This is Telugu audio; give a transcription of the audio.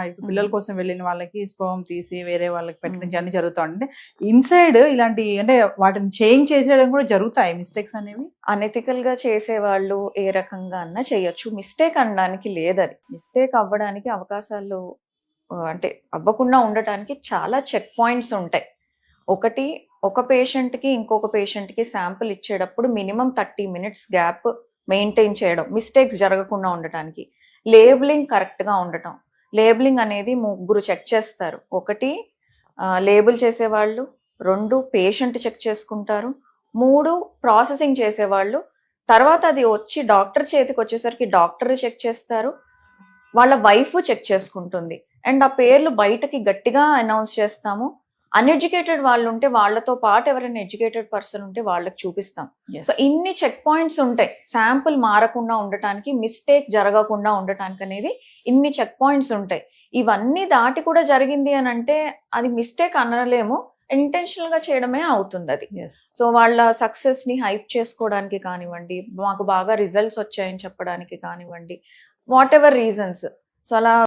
ఇప్పుడు పిల్లల కోసం వెళ్ళిన వాళ్ళకి స్పర్మ్ తీసి వేరే వాళ్ళకి పెట్టడం అన్ని జరుగుతా ఉంటే ఇన్సైడ్ ఇలాంటి అంటే వాటిని చేంజ్ చేసేయడం కూడా జరుగుతాయి మిస్టేక్స్ అనేవి. అనెథికల్ గా చేసేవాళ్ళు ఏ రకంగా అన్నా చేయొచ్చు. మిస్టేక్ అనడానికి లేదది. మిస్టేక్ అవ్వడానికి అవకాశాలు అంటే అవ్వకుండా ఉండటానికి చాలా చెక్ పాయింట్స్ ఉంటాయి. ఒకటి, ఒక పేషెంట్కి ఇంకొక పేషెంట్కి శాంపుల్ ఇచ్చేటప్పుడు మినిమం 30 మినిట్స్ గ్యాప్ మెయింటైన్ చేయడం, మిస్టేక్స్ జరగకుండా ఉండటానికి. లేబులింగ్ కరెక్ట్గా ఉండటం. లేబులింగ్ అనేది 3 చెక్ చేస్తారు. ఒకటి లేబుల్ చేసేవాళ్ళు, 2 పేషెంట్ చెక్ చేసుకుంటారు, 3 ప్రాసెసింగ్ చేసేవాళ్ళు. తర్వాత అది వచ్చి డాక్టర్ చేతికి వచ్చేసరికి డాక్టర్ చెక్ చేస్తారు, వాళ్ళ వైఫ్ చెక్ చేసుకుంటుంది. అండ్ ఆ పేర్లు బయటకి గట్టిగా అనౌన్స్ చేస్తాము. అన్ఎడ్యుకేటెడ్ వాళ్ళు ఉంటే వాళ్ళతో పాటు ఎవరైనా ఎడ్యుకేటెడ్ పర్సన్ ఉంటే వాళ్ళకి చూపిస్తాం. సో ఇన్ని చెక్ పాయింట్స్ ఉంటాయి శాంపుల్ మారకుండా ఉండటానికి, మిస్టేక్ జరగకుండా ఉండటానికి అనేది ఇన్ని చెక్ పాయింట్స్ ఉంటాయి. ఇవన్నీ దాటి కూడా జరిగింది అని అంటే అది మిస్టేక్ అనలేము, ఇంటెన్షనల్ గా చేయడమే అవుతుంది అది. సో వాళ్ళ సక్సెస్ ని హైప్ చేసుకోవడానికి కానివ్వండి, మాకు బాగా రిజల్ట్స్ వచ్చాయని చెప్పడానికి కానివ్వండి, వాట్ ఎవర్ రీజన్స్. సో అలా